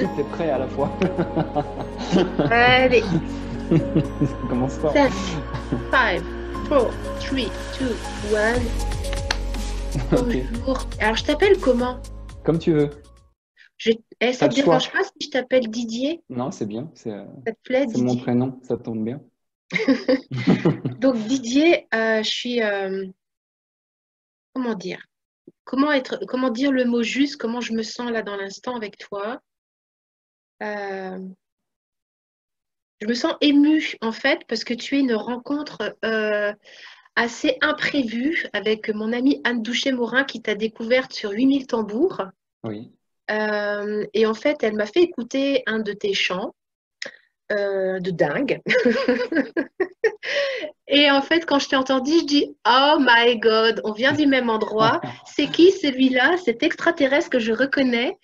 aussi, t'es prêt à la fois. Allez, Ça commence fort. 7, 5, 4, 3, 2, 1. Ok, Bonjour. Alors, je t'appelle comment? comme tu veux. Ça Pas te de dérange choix. pas si je t'appelle Didier? Non, c'est bien. Ça te plaît, C'est mon Didier? prénom. Ça tombe bien. Donc, Didier, je suis, comment dire? Comment dire le mot juste? Comment je me sens là dans l'instant avec toi? Euh, je me sens émue, en fait, parce que tu es une rencontre assez imprévue avec mon amie Anne Douchet-Morin qui t'a découverte sur 8000 tambours. Oui. Et en fait, elle m'a fait écouter un de tes chants de dingue. Et en fait, quand je t'ai entendu, je dis Oh my God, on vient du même endroit. C'est qui celui-là, cet extraterrestre que je reconnais?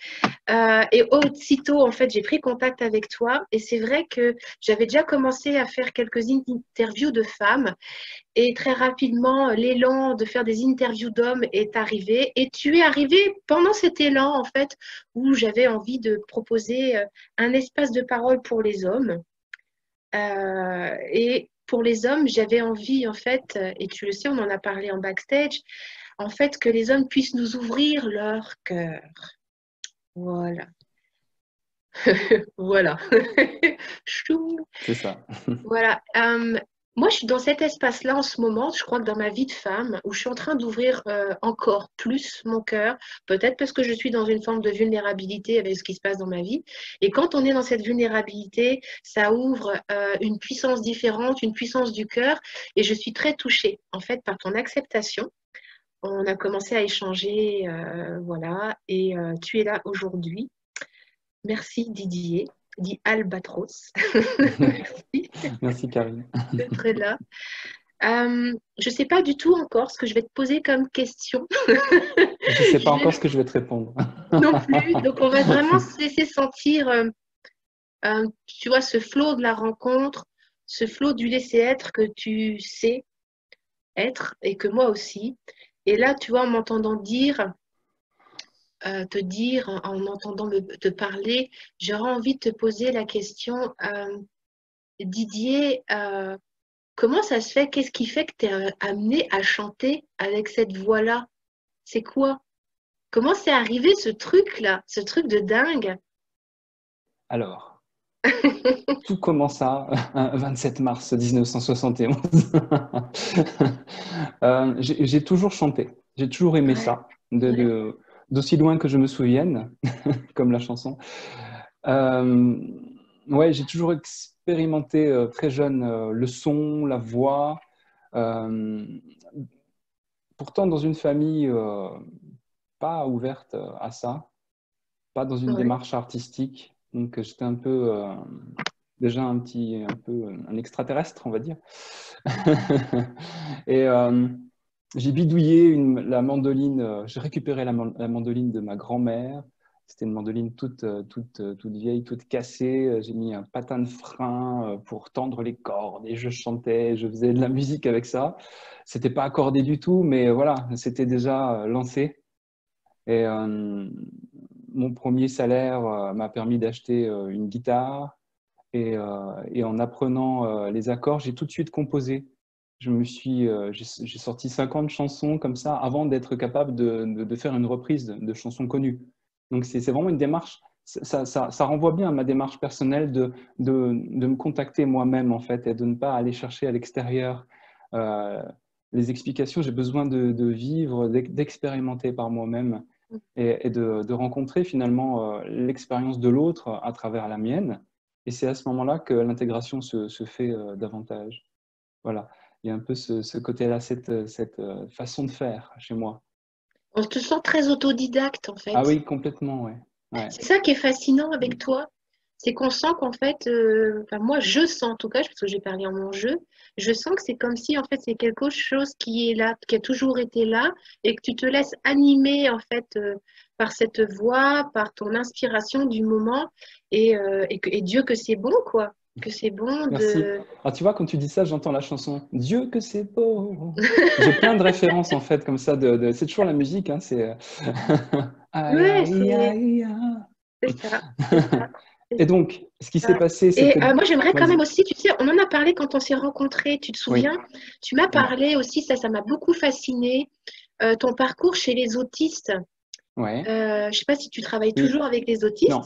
Et aussitôt, en fait, j'ai pris contact avec toi. Et c'est vrai que j'avais déjà commencé à faire quelques interviews de femmes. Et très rapidement, l'élan de faire des interviews d'hommes est arrivé. Et tu es arrivé pendant cet élan, en fait, où j'avais envie de proposer un espace de parole pour les hommes. Et pour les hommes, j'avais envie, en fait, et tu le sais, on en a parlé en backstage, en fait, que les hommes puissent nous ouvrir leur cœur. Voilà. Voilà. Chou. C'est ça. Voilà. Moi, je suis dans cet espace-là en ce moment, je crois que dans ma vie de femme, où je suis en train d'ouvrir encore plus mon cœur, peut-être parce que je suis dans une forme de vulnérabilité avec ce qui se passe dans ma vie. Et quand on est dans cette vulnérabilité, ça ouvre une puissance différente, une puissance du cœur. Et je suis très touchée, en fait, par ton acceptation. On a commencé à échanger, voilà, et tu es là aujourd'hui. Merci Didier, dit Albatros. Merci Merci, Karine. d'être là. Je ne sais pas du tout encore ce que je vais te poser comme question. Je ne sais Je pas encore vais ce que je vais te répondre. non plus. Donc, on va vraiment se laisser sentir, tu vois, ce flot de la rencontre, ce flot du laisser être que tu sais être et que moi aussi. Et là, tu vois, en m'entendant dire, te dire, en entendant te parler, j'aurais envie de te poser la question, Didier, comment ça se fait? Qu'est-ce qui fait que tu es amené à chanter avec cette voix-là? C'est quoi? Comment c'est arrivé ce truc-là, ce truc de dingue? Alors, tout commença un 27 mars 1971. J'ai toujours chanté. J'ai toujours aimé Ouais, ça, ouais, d'aussi loin que je me souvienne, comme la chanson. Euh, ouais, j'ai toujours expérimenté très jeune le son, la voix. Euh, Pourtant, dans une famille pas ouverte à ça, pas dans une ouais. démarche artistique. Donc, j'étais un peu déjà un peu un extraterrestre, on va dire. Et j'ai bidouillé la mandoline. J'ai récupéré la mandoline de ma grand-mère. C'était une mandoline toute vieille, toute cassée. J'ai mis un patin de frein pour tendre les cordes et je chantais, je faisais de la musique avec ça. C'était pas accordé du tout, mais voilà, c'était déjà lancé. Et mon premier salaire m'a permis d'acheter une guitare. Et en apprenant les accords, j'ai tout de suite composé. J'ai sorti 50 chansons comme ça avant d'être capable de faire une reprise de chansons connues. Donc c'est vraiment une démarche, ça renvoie bien à ma démarche personnelle de me contacter moi-même en fait et de ne pas aller chercher à l'extérieur euh, les explications. J'ai besoin de vivre, d'expérimenter par moi-même et de rencontrer finalement l'expérience de l'autre à travers la mienne. Et c'est à ce moment-là que l'intégration se fait davantage. Voilà, il y a un peu ce côté-là, cette façon de faire chez moi. On te sent très autodidacte en Ah fait. oui, complètement, ouais. Ouais. C'est ça qui est fascinant avec toi. C'est qu'on sent qu'en fait, enfin moi je sens en tout cas, parce que j'ai parlé en mon jeu, je sens que c'est comme si en fait c'est quelque chose qui est là, qui a toujours été là, et que tu te laisses animer en fait par cette voix, par ton inspiration du moment, et Dieu que c'est bon quoi, que c'est bon Merci. de. Alors tu vois, quand tu dis ça, j'entends la chanson Dieu que c'est beau. J'ai plein de références en fait comme ça. C'est toujours la musique, hein, c'est aïe Ouais, aïe c'est aïe aïe. C'est ça, c'est ça. Et donc, ce qui s'est Ça. passé, c'est Et que... moi, j'aimerais quand même Vas-y. aussi, tu sais, on en a parlé quand on s'est rencontrés, tu te Oui. souviens? Tu m'as Oui. parlé aussi, ça m'a beaucoup fasciné, ton parcours chez les autistes. Ouais. Je ne sais pas si tu travailles Oui. toujours avec les autistes. Non.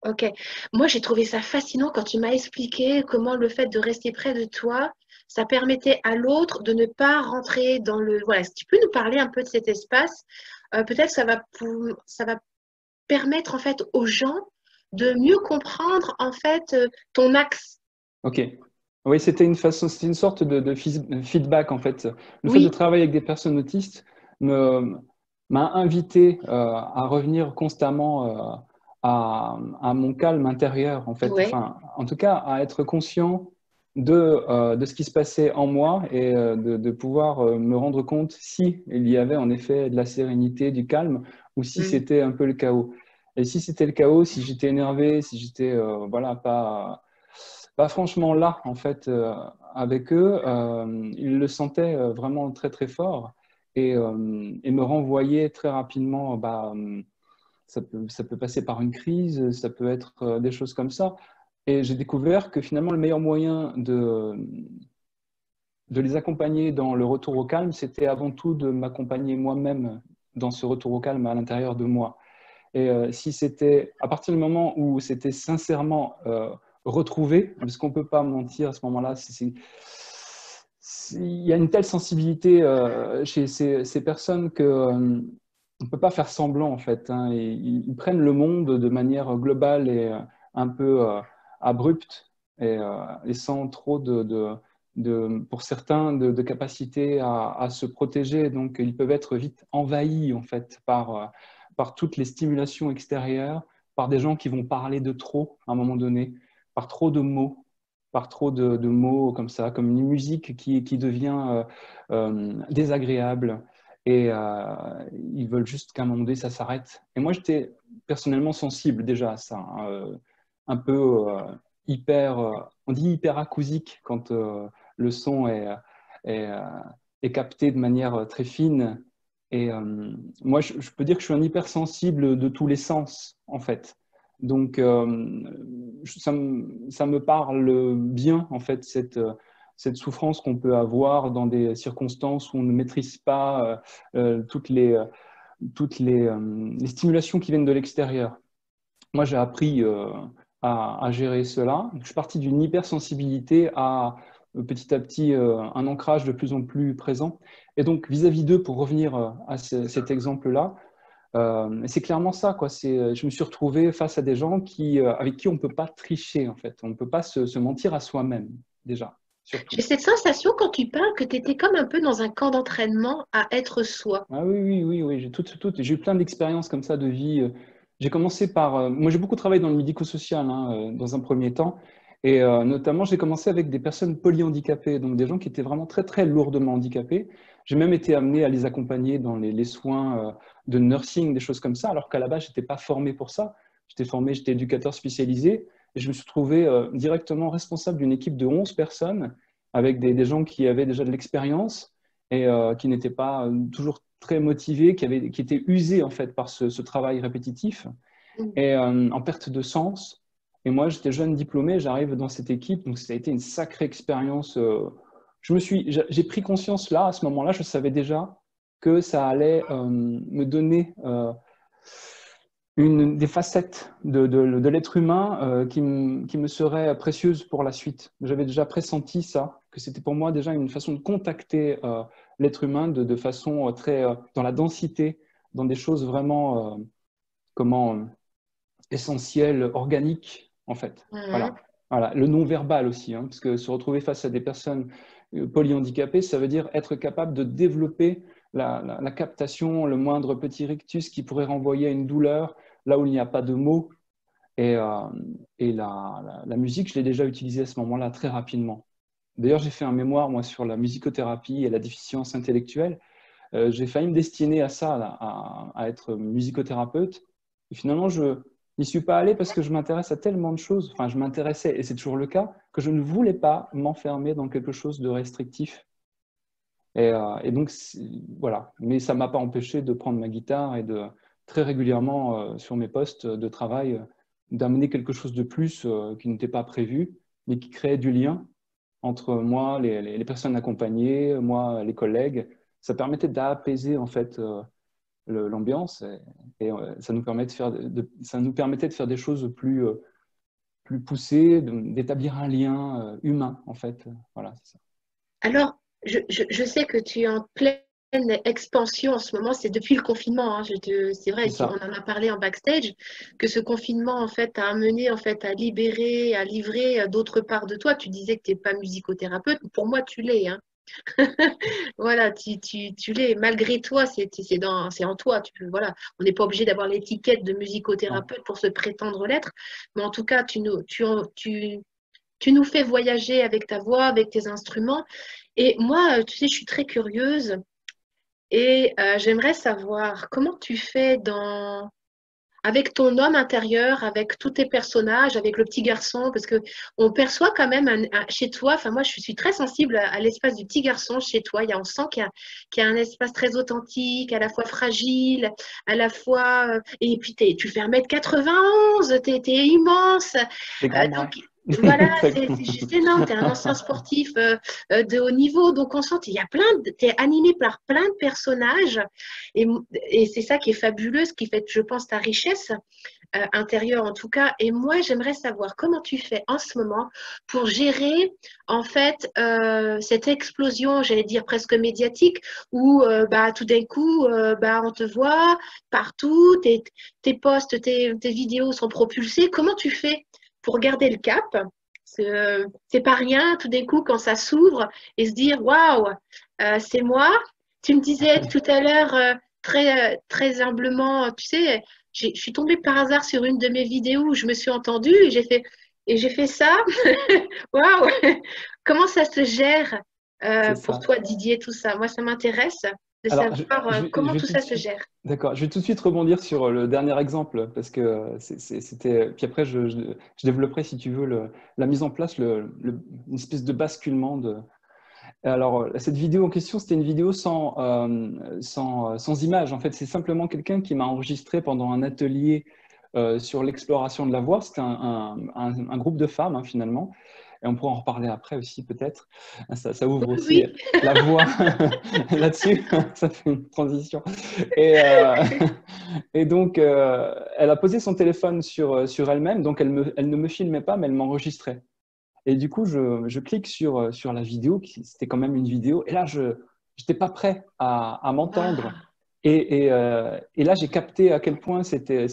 Ok. Moi, j'ai trouvé ça fascinant quand tu m'as expliqué comment le fait de rester près de toi, ça permettait à l'autre de ne pas rentrer dans le... Voilà, si tu peux nous parler un peu de cet espace, peut-être ça va permettre en fait aux gens de mieux comprendre en fait ton axe. OK. Oui, c'était une sorte de feedback en fait. Le fait de Oui, travailler avec des personnes autistes m'a invité à revenir constamment à mon calme intérieur en fait. ouais. Enfin, en tout cas, à être conscient de ce qui se passait en moi et de pouvoir me rendre compte si il y avait en effet de la sérénité, du calme, ou si Mm. c'était un peu le chaos. Et si c'était le chaos, si j'étais énervé, si j'étais voilà pas franchement là, en fait, avec eux, ils le sentaient vraiment très, très fort et me renvoyaient très rapidement. Ça peut passer par une crise, ça peut être des choses comme ça. Et j'ai découvert que finalement, le meilleur moyen de les accompagner dans le retour au calme, c'était avant tout de m'accompagner moi-même dans ce retour au calme à l'intérieur de moi. Et si c'était à partir du moment où c'était sincèrement retrouvé, parce qu'on ne peut pas mentir à ce moment-là, il y a une telle sensibilité chez ces personnes que on ne peut pas faire semblant en fait. Hein, et ils prennent le monde de manière globale et un peu abrupte et sans trop pour certains de capacité à se protéger. Donc ils peuvent être vite envahis en fait par toutes les stimulations extérieures, par des gens qui vont parler de trop à un moment donné, par trop de mots, par trop de mots comme ça, comme une musique qui devient désagréable. Et ils veulent juste qu'à un moment donné, ça s'arrête. Et moi, j'étais personnellement sensible déjà à ça, hein, un peu hyper, on dit hyperacousique quand le son est, euh, est capté de manière très fine. Et moi, je peux dire que je suis un hypersensible de tous les sens, en fait. Donc, ça me parle bien, en fait, cette souffrance qu'on peut avoir dans des circonstances où on ne maîtrise pas les stimulations qui viennent de l'extérieur. Moi, j'ai appris à gérer cela. Je suis parti d'une hypersensibilité à petit à petit un ancrage de plus en plus présent. Et donc, vis-à-vis d'eux, pour revenir à cet exemple-là, c'est clairement ça, quoi. Je me suis retrouvé face à des gens avec qui on ne peut pas tricher, en fait. On ne peut pas se mentir à soi-même, déjà, surtout. J'ai cette sensation quand tu parles que tu étais comme un peu dans un camp d'entraînement à être soi. Ah oui, oui, oui, oui. J'ai eu plein d'expériences comme ça de vie. J'ai commencé par. Moi, j'ai beaucoup travaillé dans le médico-social hein, dans un premier temps. Et notamment, j'ai commencé avec des personnes polyhandicapées, donc des gens qui étaient vraiment très, très lourdement handicapés. J'ai même été amené à les accompagner dans les soins de nursing, des choses comme ça, alors qu'à la base, je n'étais pas formé pour ça. J'étais éducateur spécialisé et je me suis trouvé directement responsable d'une équipe de 11 personnes avec des gens qui avaient déjà de l'expérience et qui n'étaient pas toujours très motivés, qui étaient usés en fait par ce travail répétitif Mm. et en perte de sens. Et moi, j'étais jeune diplômé, j'arrive dans cette équipe, donc ça a été une sacrée expérience. J'ai pris conscience là, à ce moment-là, je savais déjà que ça allait me donner des facettes de l'être humain qui me seraient précieuses pour la suite. J'avais déjà pressenti ça, que c'était pour moi déjà une façon de contacter l'être humain de façon très dans la densité, dans des choses vraiment comment essentielles, organiques en fait. Mhm. Voilà, voilà. Le non-verbal aussi, hein, parce que se retrouver face à des personnes polyhandicapées, ça veut dire être capable de développer la captation, le moindre petit rictus qui pourrait renvoyer à une douleur, là où il n'y a pas de mots. Et, la musique, je l'ai déjà utilisée à ce moment-là très rapidement. D'ailleurs, j'ai fait un mémoire, moi, sur la musicothérapie et la déficience intellectuelle. J'ai failli me destiner à ça, à être musicothérapeute. Et finalement, je n'y suis pas allé parce que je m'intéresse à tellement de choses. Enfin, je m'intéressais, et c'est toujours le cas, que je ne voulais pas m'enfermer dans quelque chose de restrictif. Et donc, voilà. Mais ça ne m'a pas empêché de prendre ma guitare et de très régulièrement sur mes postes de travail d'amener quelque chose de plus qui n'était pas prévu, mais qui créait du lien entre moi, les personnes accompagnées, moi, les collègues. Ça permettait d'apaiser en fait l'ambiance et ça nous permet de faire, ça nous permettait de faire des choses plus poussées, d'établir un lien humain en fait. Voilà, c'est ça. Alors, je sais que tu es en pleine expansion en ce moment, c'est depuis le confinement, hein. C'est C'est vrai qu'on ça. en a parlé en backstage, que ce confinement en fait t'a amené en fait à libérer, à livrer d'autres parts de toi. Tu disais que tu n'es pas musicothérapeute, pour moi tu l'es, hein. Voilà, tu l'es. Malgré toi, c'est en toi. Voilà. On n'est pas obligé d'avoir l'étiquette de Non. musicothérapeute pour se prétendre l'être, mais en tout cas, tu nous fais voyager avec ta voix, avec tes instruments. Et moi, tu sais, je suis très curieuse et j'aimerais savoir comment tu fais avec ton homme intérieur, avec tous tes personnages, avec le petit garçon, parce que on perçoit quand même chez toi, enfin moi je suis très sensible à l'espace du petit garçon chez toi. On sent qu'il y a un espace très authentique, à la fois fragile, à la fois... et puis tu fais 1,91 m, t'es immense. Les grands Donc bras. voilà, Très c'est grand. juste énorme. Tu es un ancien sportif de haut niveau, donc on sent qu'il y a tu es animé par plein de personnages. Et, et c'est ça qui est fabuleux, ce qui fait, je pense, ta richesse intérieure en tout cas. Et moi, j'aimerais savoir comment tu fais en ce moment pour gérer en fait cette explosion, j'allais dire presque médiatique, où bah, tout d'un coup, bah, on te voit partout, tes posts, tes vidéos sont propulsées. Comment tu fais pour garder le cap? C'est pas rien tout d'un coup quand ça s'ouvre et se dire waouh, c'est moi. Tu me disais tout à l'heure très humblement, tu sais, je suis tombée par hasard sur une de mes vidéos où je me suis entendue et j'ai fait ça. Waouh! Comment ça se gère C'est pour ça. toi, Didier, tout ça? Moi, ça m'intéresse de Alors, savoir je comment vais tout tout de ça se suite, gère. d'accord, je vais tout de suite rebondir sur le dernier exemple parce que c'était, puis après je développerai si tu veux la mise en place, une espèce de basculement de. Alors, cette vidéo en question, c'était une vidéo sans image. En fait, c'est simplement quelqu'un qui m'a enregistré pendant un atelier sur l'exploration de la voix. C'était un groupe de femmes, hein, finalement. Et on pourra en reparler après aussi, peut-être. Ça ouvre aussi Oui, la voix là-dessus. Ça fait une transition. Et, euh, et donc, elle a posé son téléphone sur elle-même. Donc, elle ne me filmait pas, mais elle m'enregistrait. Et du coup, je clique sur la vidéo, c'était quand même une vidéo, et là, je n'étais pas prêt à m'entendre. waouh, Et là, j'ai capté à quel point c'était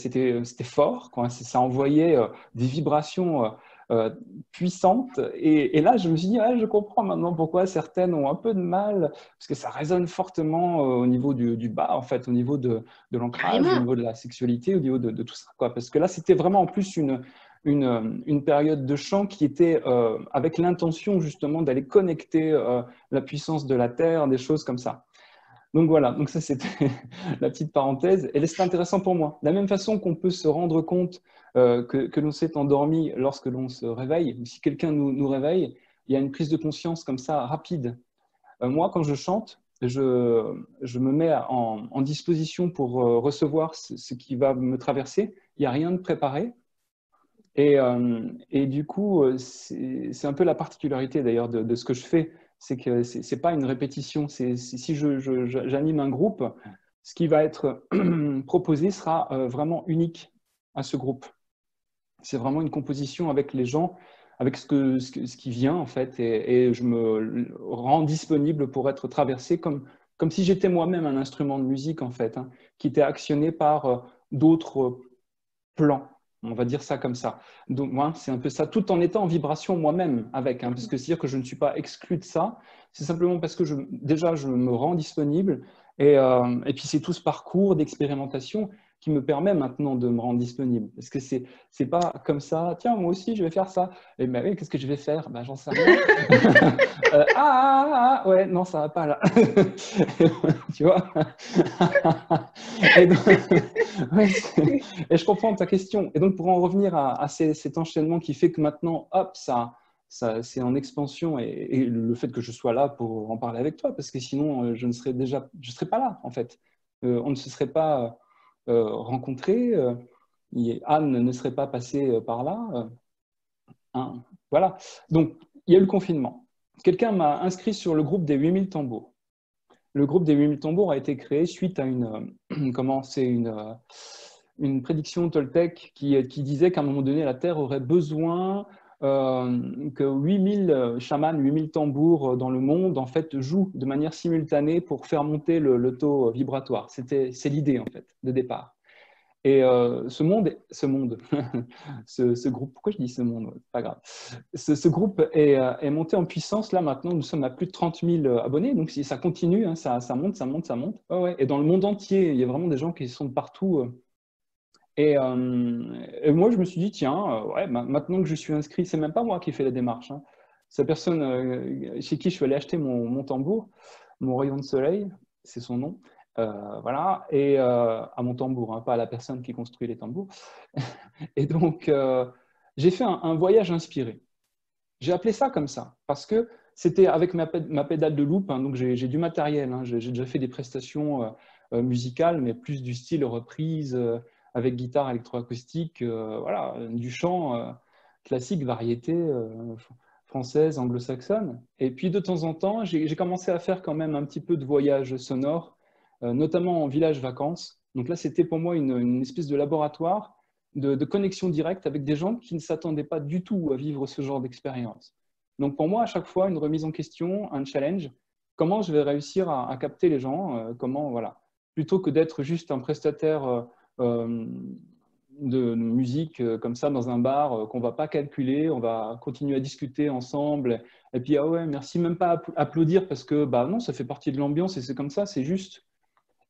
fort, quoi. Ça envoyait des vibrations euh, puissantes. Et là, je me suis dit, ah, je comprends maintenant pourquoi certaines ont un peu de mal, parce que ça résonne fortement au niveau du bas, en fait, au niveau de l'ancrage, au carrément. niveau de la sexualité, au niveau de tout ça, quoi. Parce que là, c'était vraiment en plus une période de chant qui était avec l'intention justement d'aller connecter la puissance de la Terre, des choses comme ça. Donc voilà, donc ça c'était la petite parenthèse. Et c'est intéressant pour moi. De la même façon qu'on peut se rendre compte que l'on s'est endormi lorsque l'on se réveille, ou si quelqu'un nous réveille, il y a une prise de conscience comme ça rapide. Moi, quand je chante, je me mets en disposition pour recevoir ce qui va me traverser. Il n'y a rien de préparé. Et du coup, c'est un peu la particularité d'ailleurs de ce que je fais, c'est que c'est pas une répétition. Si j'anime un groupe, ce qui va être proposé sera vraiment unique à ce groupe. C'est vraiment une composition avec les gens, avec ce qui vient en fait, et je me rends disponible pour être traversé comme si j'étais moi-même un instrument de musique en fait, hein, qui était actionné par d'autres plan. On va dire ça comme ça. Donc, moi, c'est un peu ça, tout en étant en vibration moi-même avec, hein, parce que c'est-à-dire que je ne suis pas exclu de ça. C'est simplement parce que déjà, je me rends disponible et puis c'est tout ce parcours d'expérimentation qui me permet maintenant de me rendre disponible. Parce que c'est pas comme ça, tiens, moi aussi, je vais faire ça. Et ben oui, qu'est-ce que je vais faire? Ben, j'en sais rien. Ouais, non, ça va pas là. Tu vois? Et donc, ouais, et je comprends ta question. Et donc, pour en revenir à cet enchaînement qui fait que maintenant, hop, c'est en expansion et le fait que je sois là pour en parler avec toi, parce que sinon, je ne serais pas là, en fait. On ne se serait pas rencontré. Anne ne serait pas passée par là. Hein, voilà. Donc, il y a eu le confinement. Quelqu'un m'a inscrit sur le groupe des 8000 tambours. Le groupe des 8000 tambours a été créé suite à une prédiction toltèque qui disait qu'à un moment donné, la Terre aurait besoin que 8000 chamans, 8000 tambours dans le monde, en fait, jouent de manière simultanée pour faire monter le taux vibratoire. C'est l'idée, en fait, de départ. Et ce groupe, pourquoi je dis ce monde? C'est pas grave. Ce groupe est monté en puissance. Là, maintenant, nous sommes à plus de 30 000 abonnés. Donc, si ça continue, hein, ça monte, ça monte, ça monte. Ouais, ouais. Et dans le monde entier, il y a vraiment des gens qui sont de partout. Et moi, je me suis dit, tiens, ouais, maintenant que je suis inscrit, c'est même pas moi qui fais la démarche. Hein. C'est la personne chez qui je suis allé acheter mon tambour, mon rayon de soleil, c'est son nom. Voilà, et à mon tambour, hein, pas à la personne qui construit les tambours. Et donc, j'ai fait un voyage inspiré. J'ai appelé ça comme ça, parce que c'était avec ma pédale de loupe, hein, donc j'ai du matériel. Hein, j'ai déjà fait des prestations musicales, mais plus du style reprise, avec guitare électroacoustique, voilà, du chant classique, variété française, anglo-saxonne. Et puis de temps en temps, j'ai commencé à faire quand même un petit peu de voyage sonore, notamment en village vacances. Donc là, c'était pour moi une espèce de laboratoire de connexion directe avec des gens qui ne s'attendaient pas du tout à vivre ce genre d'expérience. Donc pour moi, à chaque fois, une remise en question, un challenge, comment je vais réussir à capter les gens, comment, voilà, plutôt que d'être juste un prestataire de musique comme ça dans un bar qu'on ne va pas calculer, on va continuer à discuter ensemble, et puis ah ouais, merci, même pas applaudir parce que bah non, ça fait partie de l'ambiance et c'est comme ça, c'est juste.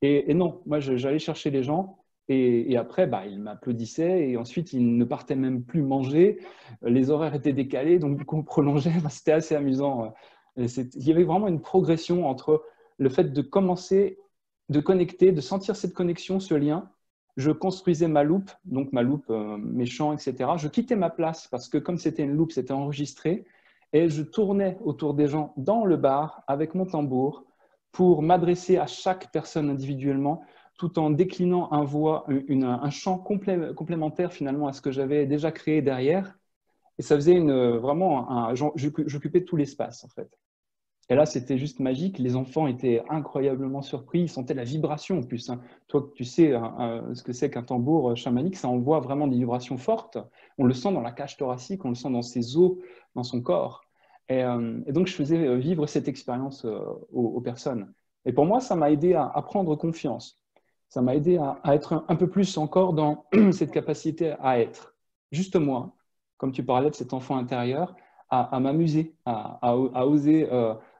Et non, moi j'allais chercher les gens et après bah, ils m'applaudissaient et ensuite ils ne partaient même plus manger, les horaires étaient décalés donc du coup on prolongeait, c'était assez amusant. Et il y avait vraiment une progression entre le fait de commencer, de connecter, de sentir cette connexion, ce lien. Je construisais ma loupe, donc ma loupe, mes chants, etc. Je quittais ma place parce que comme c'était une loupe, c'était enregistré et je tournais autour des gens dans le bar avec mon tambour pour m'adresser à chaque personne individuellement tout en déclinant un chant complémentaire finalement à ce que j'avais déjà créé derrière. Et ça faisait j'occupais tout l'espace en fait. Et là, c'était juste magique. Les enfants étaient incroyablement surpris. Ils sentaient la vibration en plus. Hein. Toi, tu sais ce que c'est qu'un tambour chamanique, ça envoie vraiment des vibrations fortes. On le sent dans la cage thoracique, on le sent dans ses os, dans son corps. Et donc, je faisais vivre cette expérience aux personnes. Et pour moi, ça m'a aidé à prendre confiance. Ça m'a aidé à être un peu plus encore dans cette capacité à être. Juste moi, comme tu parlais de cet enfant intérieur, à m'amuser, à oser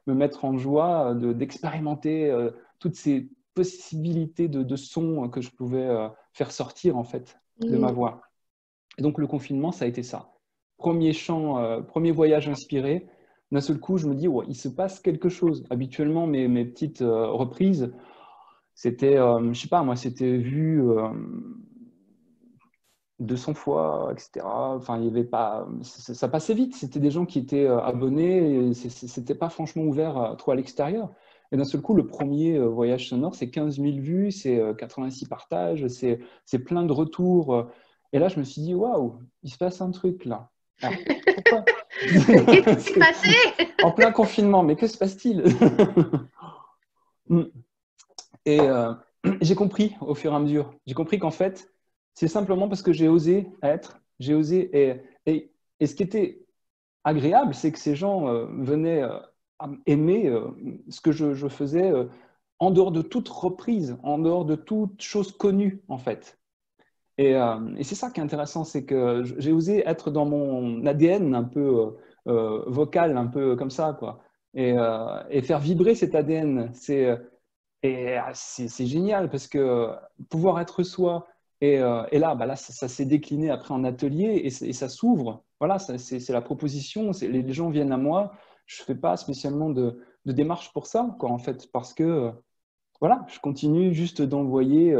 me mettre en joie d'expérimenter toutes ces possibilités de sons que je pouvais faire sortir en fait de ma voix. Et donc le confinement, ça a été ça. Premier chant, premier voyage inspiré. D'un seul coup, je me dis, ouais, il se passe quelque chose. Habituellement, mes petites reprises, c'était, je sais pas, moi, c'était vu 200 fois, etc. Enfin, il y avait pas, ça passait vite. C'était des gens qui étaient abonnés. C'était pas franchement ouvert trop à l'extérieur. Et d'un seul coup, le premier voyage sonore, c'est 15 000 vues, c'est 86 partages, c'est plein de retours. Et là, je me suis dit, waouh, il se passe un truc là. Alors, pourquoi Qu'est-ce qui s'est passé? En plein confinement, mais que se passe-t-il? Et j'ai compris au fur et à mesure. J'ai compris qu'en fait, c'est simplement parce que j'ai osé être, j'ai osé. Et ce qui était agréable, c'est que ces gens venaient aimer ce que je faisais en dehors de toute reprise, en dehors de toute chose connue, en fait. Et c'est ça qui est intéressant, c'est que j'ai osé être dans mon ADN un peu vocal, un peu comme ça, quoi. Et faire vibrer cet ADN. C'est génial parce que pouvoir être soi, et là, bah là ça s'est décliné après en atelier et ça s'ouvre. Voilà, c'est la proposition. Les gens viennent à moi. Je ne fais pas spécialement de démarche pour ça, quoi, en fait, parce que voilà, je continue juste d'envoyer,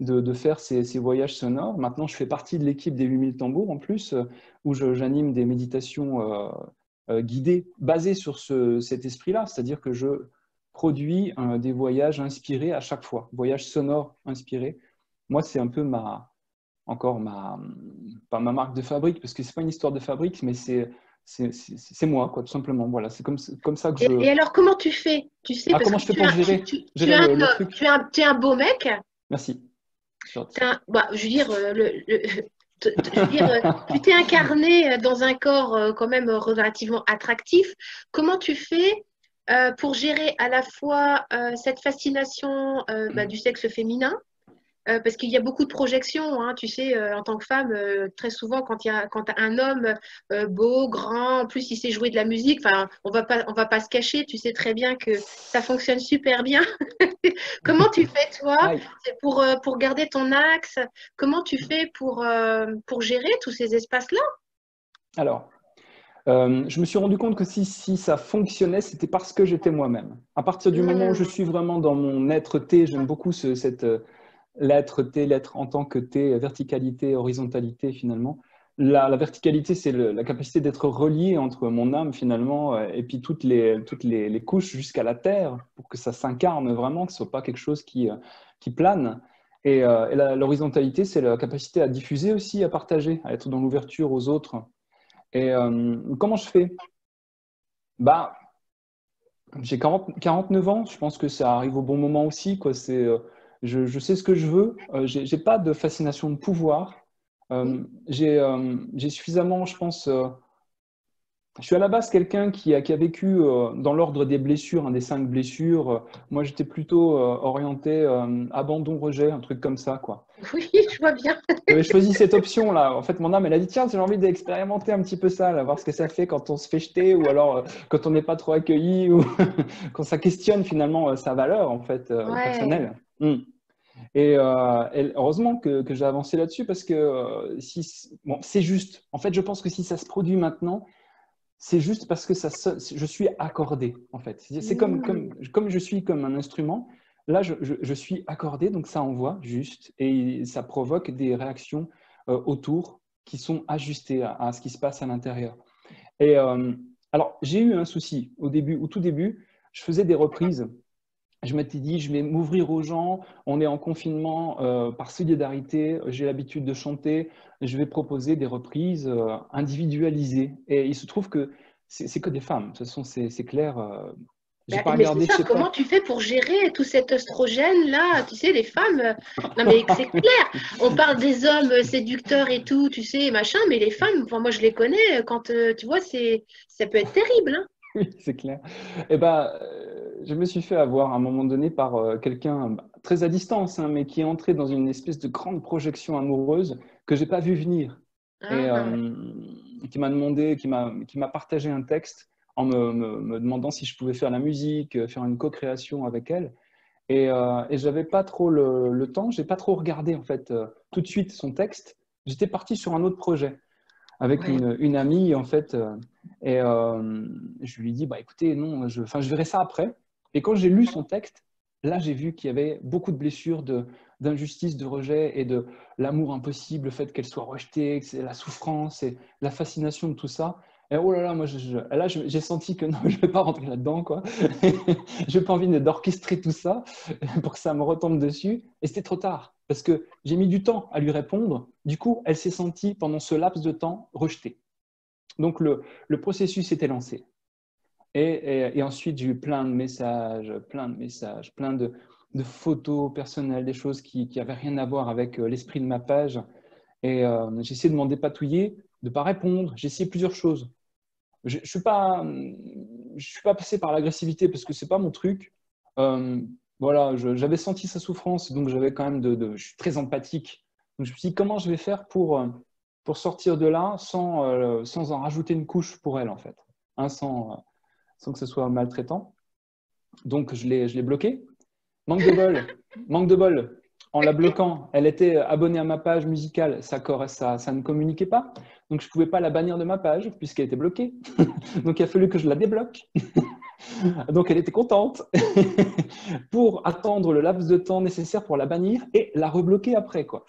de faire ces voyages sonores. Maintenant, je fais partie de l'équipe des 8000 tambours en plus, où j'anime des méditations guidées basées sur cet esprit-là, c'est-à-dire que je produit des voyages inspirés à chaque fois, voyages sonores inspirés. moi, c'est un peu encore pas ma marque de fabrique, parce que c'est pas une histoire de fabrique, mais c'est moi, quoi, tout simplement. Voilà, c'est comme ça que Et alors, comment tu fais? Tu sais, Ah, parce comment que je fais pour tu gérer as le truc? tu es un beau mec. Merci. C'est gentil. Bah, je veux dire, je veux dire, tu t'es incarné dans un corps quand même relativement attractif. Comment tu fais pour gérer à la fois cette fascination bah, du sexe féminin? Parce qu'il y a beaucoup de projections, hein, tu sais, en tant que femme, très souvent, quand t'as un homme beau, grand, en plus il sait jouer de la musique, enfin, on va pas se cacher, tu sais très bien que ça fonctionne super bien. Comment tu fais, toi, Aïe. c'est pour garder ton axe? Comment tu fais pour gérer tous ces espaces-là? Alors, je me suis rendu compte que si ça fonctionnait, c'était parce que j'étais moi-même. À partir du moment où je Hmm. suis vraiment dans mon être-té, j'aime beaucoup cette l'être-té, l'être en tant que té, verticalité, horizontalité finalement. La verticalité, c'est la capacité d'être relié entre mon âme finalement et puis toutes les couches jusqu'à la terre pour que ça s'incarne vraiment, que ce soit pas quelque chose qui plane. Et l'horizontalité, c'est la capacité à diffuser aussi, à partager, à être dans l'ouverture aux autres. Et comment je fais? Bah, j'ai 49 ans, je pense que ça arrive au bon moment aussi, quoi. Je sais ce que je veux, j'ai pas de fascination de pouvoir. J'ai suffisamment, je pense, je suis à la base quelqu'un qui a vécu dans l'ordre des blessures, des 5 blessures. Moi, j'étais plutôt orienté abandon, rejet, un truc comme ça, quoi. Oui, je vois bien. J'avais choisi cette option-là. En fait, mon âme, elle a dit, tiens, j'ai envie d'expérimenter un petit peu ça, là, voir ce que ça fait quand on se fait jeter ou alors quand on n'est pas trop accueilli ou quand ça questionne finalement sa valeur, en fait, Ouais. personnelle. Mm. Et heureusement que j'ai avancé là-dessus parce que bon, c'est juste. En fait, je pense que si ça se produit maintenant, c'est juste parce que je suis accordé, en fait. C'est Hmm. comme je suis comme un instrument. Là, je suis accordé, donc ça envoie juste et ça provoque des réactions autour qui sont ajustées à ce qui se passe à l'intérieur. Et alors, j'ai eu un souci au tout début, je faisais des reprises. Je m'étais dit, je vais m'ouvrir aux gens. On est en confinement par solidarité. J'ai l'habitude de chanter. Je vais proposer des reprises individualisées. Et il se trouve que c'est que des femmes. De toute façon, c'est clair. J'ai Bah, pas mais c'est regardé, je ça, sais comment pas. tu fais pour gérer tout cet oestrogène-là? Tu sais, les femmes, non mais c'est clair, on parle des hommes séducteurs et tout, tu sais, machin, mais les femmes, enfin, moi je les connais, quand tu vois, ça peut être terrible, hein. Oui, c'est clair. Eh ben, je me suis fait avoir à un moment donné par quelqu'un très à distance, hein, mais qui est entré dans une espèce de grande projection amoureuse que j'ai pas vu venir et Ah, qui m'a demandé, qui m'a partagé un texte en me demandant si je pouvais faire la musique, faire une co-création avec elle. Et j'avais pas trop le temps, j'ai pas trop regardé en fait tout de suite son texte. J'étais parti sur un autre projet avec ouais. une amie, en fait. Et je lui dis, bah, écoutez, non, enfin, je verrai ça après. Et quand j'ai lu son texte, là, j'ai vu qu'il y avait beaucoup de blessures, d'injustice, de rejet et de l'amour impossible, le fait qu'elle soit rejetée, que c'est la souffrance et la fascination de tout ça. Et oh là là, moi, là, j'ai senti que non, je ne vais pas rentrer là-dedans, quoi. Je n'ai pas envie d'orchestrer tout ça pour que ça me retombe dessus. Et c'était trop tard, parce que j'ai mis du temps à lui répondre. Du coup, elle s'est sentie, pendant ce laps de temps, rejetée. Donc, le processus était lancé. Et ensuite, j'ai eu plein de messages, plein de photos personnelles, des choses qui n'avaient rien à voir avec l'esprit de ma page. Et j'ai essayé de m'en dépatouiller, de ne pas répondre. J'ai essayé plusieurs choses. Je ne suis pas passé par l'agressivité parce que ce n'est pas mon truc. Euh, voilà, j'avais senti sa souffrance, donc j'avais quand même je suis très empathique. Donc je me suis dit, comment je vais faire pour sortir de là sans en rajouter une couche pour elle, en fait, hein, sans que ce soit maltraitant. Donc je l'ai bloqué. Manque de bol, manque de bol. En la bloquant, elle était abonnée à ma page musicale, ça ne communiquait pas. Donc je ne pouvais pas la bannir de ma page puisqu'elle était bloquée. Donc il a fallu que je la débloque. Donc elle était contente pour attendre le laps de temps nécessaire pour la bannir et la rebloquer après, quoi.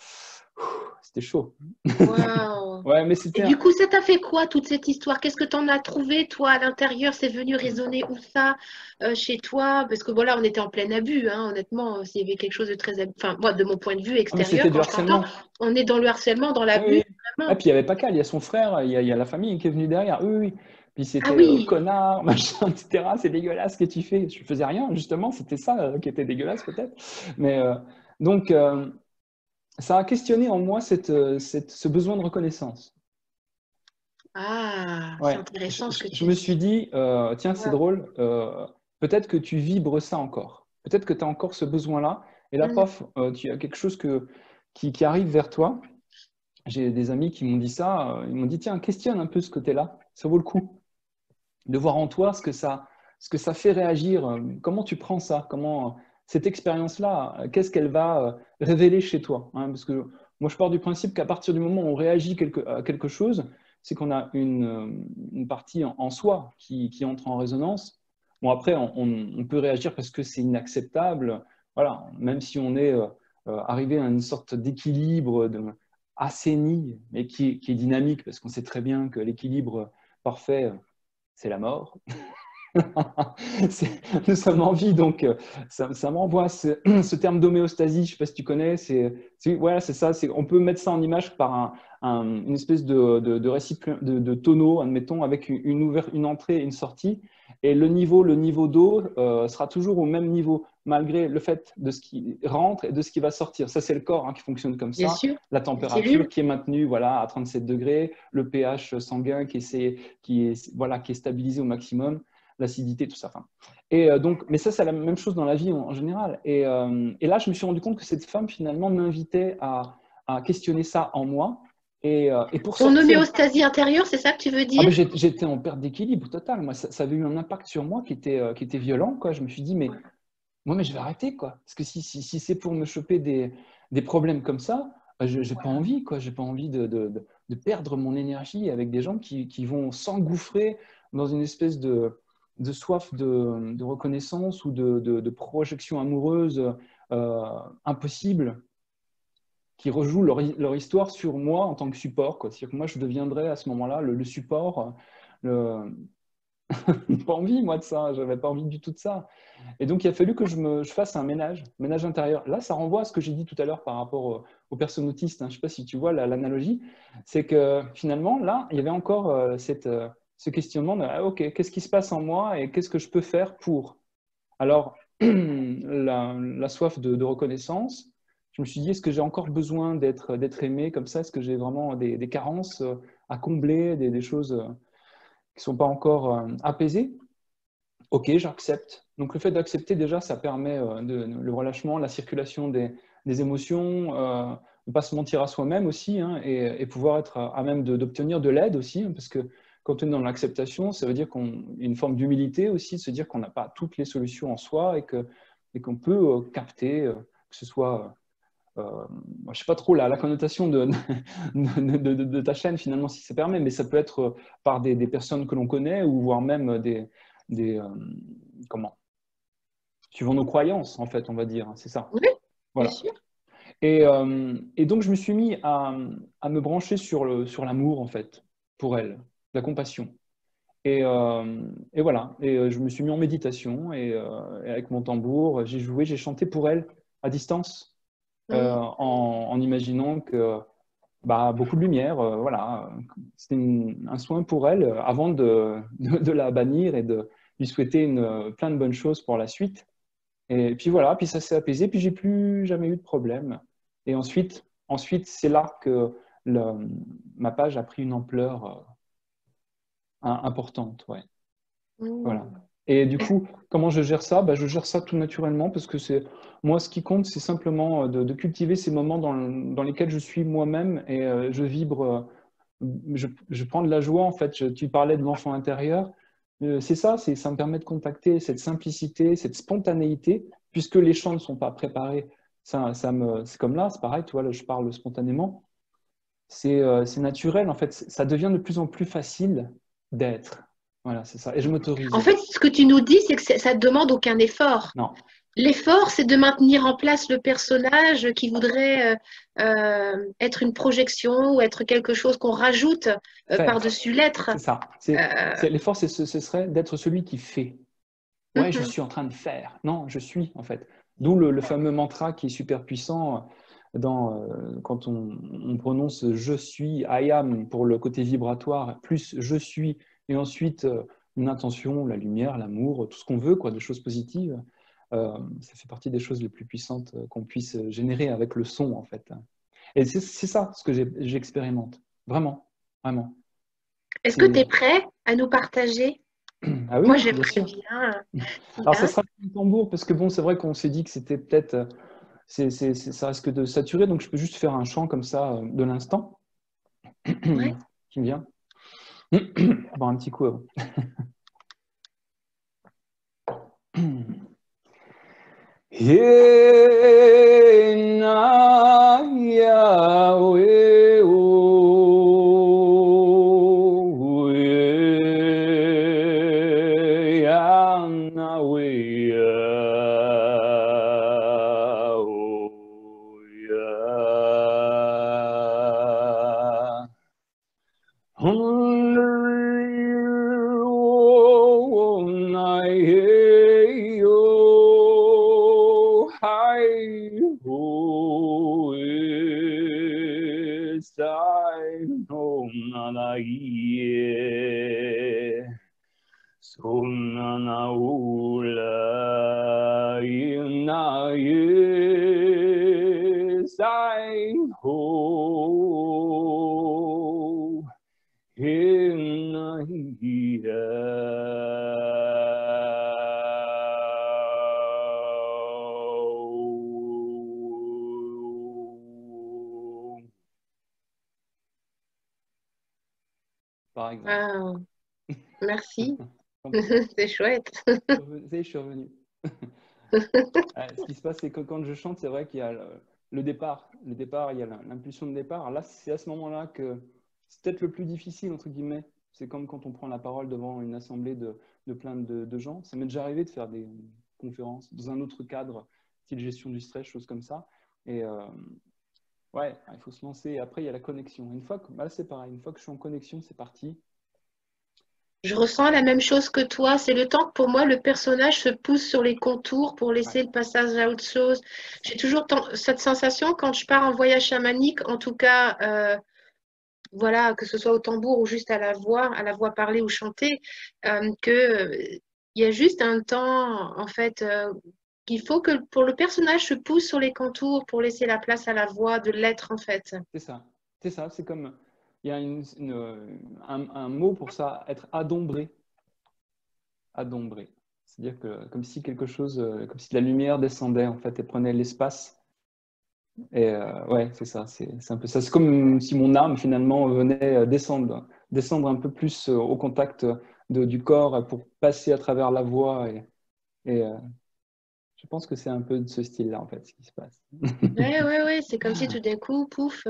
C'était chaud. Waouh, Ouais, mais Et c'était. du coup, ça t'a fait quoi, toute cette histoire? Qu'est-ce que t'en as trouvé, toi, à l'intérieur? C'est venu résonner où ça, chez toi? Parce que voilà, on était en plein abus, hein, honnêtement. S'il y avait quelque chose de très... Enfin, moi, de mon point de vue Ah, mais extérieur, c'était du quand je t'entends, harcèlement. on est dans le harcèlement, dans Oui, oui. l'abus, Et vraiment. puis il n'y avait pas qu'elle, il y a son frère, il y a la famille qui est venue derrière. Oui, oui. Puis Ah c'était oui, connard, machin, etc. C'est dégueulasse ce que tu fais. Je faisais rien, justement, c'était ça qui était dégueulasse peut-être. Mais donc, ça a questionné en moi ce besoin de reconnaissance. ah, c'est Ouais. intéressant ce que Je tu me dis. suis dit, tiens, c'est Wow. drôle, peut-être que tu vibres ça encore. Peut-être que tu as encore ce besoin-là. Et là, Mm. paf, tu as quelque chose qui arrive vers toi. J'ai des amis qui m'ont dit ça. Ils m'ont dit, tiens, questionne un peu ce côté-là. Ça vaut le coup de voir en toi ce que ça fait réagir. Comment tu prends ça? Comment cette expérience-là, qu'est-ce qu'elle va révéler chez toi? Hein? Parce que moi, je pars du principe qu'à partir du moment où on réagit à quelque chose, c'est qu'on a une partie en soi qui entre en résonance. Bon, après, on peut réagir parce que c'est inacceptable. Voilà, même si on est arrivé à une sorte d'équilibre assaini, mais qui est dynamique, parce qu'on sait très bien que l'équilibre parfait, c'est la mort. Nous sommes en vie, donc ça m'envoie ce terme d'homéostasie, je ne sais pas si tu connais, voilà, c'est ça, on peut mettre ça en image par une espèce de tonneau, admettons, avec une entrée et une sortie, et le niveau d'eau sera toujours au même niveau, malgré le fait de ce qui rentre et de ce qui va sortir. Ça, c'est le corps qui fonctionne comme Bien ça, sûr, la les température cellules. qui est maintenue voilà, à 37 degrés, le pH sanguin voilà, qui est stabilisé au maximum, l'acidité, tout ça. Enfin, et donc, mais ça, c'est la même chose dans la vie en général. Et là, je me suis rendu compte que cette femme, finalement, m'invitait à questionner ça en moi. Et pour Ton sortir, homéostasie intérieure, c'est ça que tu veux ah dire? ben j'étais en perte d'équilibre total. Moi, ça avait eu un impact sur moi qui était violent. Quoi. Je me suis dit, mais moi, mais je vais arrêter. Quoi. Parce que si c'est pour me choper des problèmes comme ça, je n'ai pas envie. Quoi. Je n'ai pas envie de perdre mon énergie avec des gens qui vont s'engouffrer dans une espèce de soif de reconnaissance ou de projection amoureuse impossible qui rejouent leur histoire sur moi en tant que support. C'est-à-dire que moi, je deviendrais à ce moment-là le support. Le... pas envie, moi, de ça. J'avais pas envie du tout de ça. Et donc, il a fallu que je fasse un ménage intérieur. Là, ça renvoie à ce que j'ai dit tout à l'heure par rapport aux personnes autistes. Hein. Je ne sais pas si tu vois l'analogie. C'est que finalement, là, il y avait encore ce questionnement de ah, OK, qu'est-ce qui se passe en moi et qu'est-ce que je peux faire pour. Alors, la soif de reconnaissance, je me suis dit, est-ce que j'ai encore besoin d'être aimé comme ça? Est-ce que j'ai vraiment des carences à combler, des choses qui ne sont pas encore apaisées? Ok, j'accepte. Donc le fait d'accepter déjà, ça permet le relâchement, la circulation des émotions, de ne pas se mentir à soi-même aussi, hein, et pouvoir être à même d'obtenir de l'aide aussi, hein, parce que quand on est dans l'acceptation, ça veut dire qu'on y a une forme d'humilité aussi, de se dire qu'on n'a pas toutes les solutions en soi et qu'on peut capter, que ce soit, je ne sais pas trop la connotation de ta chaîne finalement, si ça permet, mais ça peut être par des personnes que l'on connaît ou voire même des comment suivant nos croyances en fait on va dire c'est ça Oui, bien voilà sûr. et donc je me suis mis à me brancher sur l'amour en fait pour elle la compassion et voilà et je me suis mis en méditation et avec mon tambour j'ai joué j'ai chanté pour elle à distance Mm. en imaginant que bah, beaucoup de lumière voilà c'était un soin pour elle avant de la bannir et de lui souhaiter plein de bonnes choses pour la suite. Et puis voilà, puis ça s'est apaisé, puis j'ai plus jamais eu de problème. Et ensuite c'est là que ma page a pris une ampleur importante. Ouais. Voilà. Mm. Et du coup, comment je gère ça? Bah, je gère ça tout naturellement parce que moi, ce qui compte, c'est simplement de cultiver ces moments dans lesquels je suis moi-même et je vibre, je prends de la joie en fait. Tu parlais de l'enfant intérieur. C'est ça, ça me permet de contacter cette simplicité, cette spontanéité, puisque les chants ne sont pas préparés. C'est comme là, c'est pareil, tu vois, là, je parle spontanément. C'est naturel, en fait. Ça devient de plus en plus facile d'être. Voilà, c'est ça. Et je En m'autorise. fait, ce que tu nous dis, c'est que ça ne demande aucun effort. Non. L'effort, c'est de maintenir en place le personnage qui voudrait être une projection ou être quelque chose qu'on rajoute Faire, par-dessus l'être. c'est ça. L'effort, ce serait d'être celui qui fait. Ouais, je Mhm. suis en train de faire. Non, je suis, en fait. D'où le fameux mantra qui est super puissant quand on prononce je suis, I am pour le côté vibratoire, plus je suis, et ensuite une intention, la lumière, l'amour, tout ce qu'on veut, quoi, des choses positives. Ça fait partie des choses les plus puissantes qu'on puisse générer avec le son, en fait. Et c'est ça ce que j'expérimente. Vraiment, vraiment. Est-ce que tu es C'est... prêt à nous partager? Ah Moi, oui, j'aimerais bien sûr. bien. Alors, ça Hein. sera le tambour, parce que bon, c'est vrai qu'on s'est dit que c'était peut-être, ça risque de saturer, donc je peux juste faire un chant comme ça de l'instant Ouais. qui me vient. Avoir un petit coup avant. Ye na Yahweh, oh, ye Yahweh, oh, yeah. Par exemple. Wow. Merci. Tant pis. C'est chouette. Ça y est, je suis revenu. Ce qui se passe, c'est que quand je chante, c'est vrai qu'il y a le départ. Le départ, il y a l'impulsion de départ. Là, c'est à ce moment-là que c'est peut-être le plus difficile, entre guillemets. C'est comme quand on prend la parole devant une assemblée de plein de gens. Ça m'est déjà arrivé de faire des conférences dans un autre cadre, style gestion du stress, choses comme ça. Et ouais, il faut se lancer. Et après, il y a la connexion. Une fois que, là, c'est pareil. Une fois que je suis en connexion, c'est parti. Je ressens la même chose que toi. C'est le temps que pour moi, le personnage se pousse sur les contours pour Ouais, laisser le passage à autre chose. c'est ça. J'ai toujours cette sensation quand je pars en voyage chamanique, en tout cas, voilà, que ce soit au tambour ou juste à la voix parlée ou chantée, que il y a juste un temps, en fait, qu'il faut que pour le personnage se pousse sur les contours pour laisser la place à la voix de l'être, en fait. C'est ça. C'est ça. C'est comme. Il y a un mot pour ça, être adombré. Adombré. C'est-à-dire que comme si quelque chose, comme si la lumière descendait en fait et prenait l'espace. Et ouais, c'est ça. C'est un peu ça. C'est comme si mon âme finalement venait descendre un peu plus au contact du corps pour passer à travers la voix. Et je pense que c'est un peu de ce style-là en fait ce qui se passe. Ouais, ouais, ouais, c'est comme si tout d'un coup, pouf.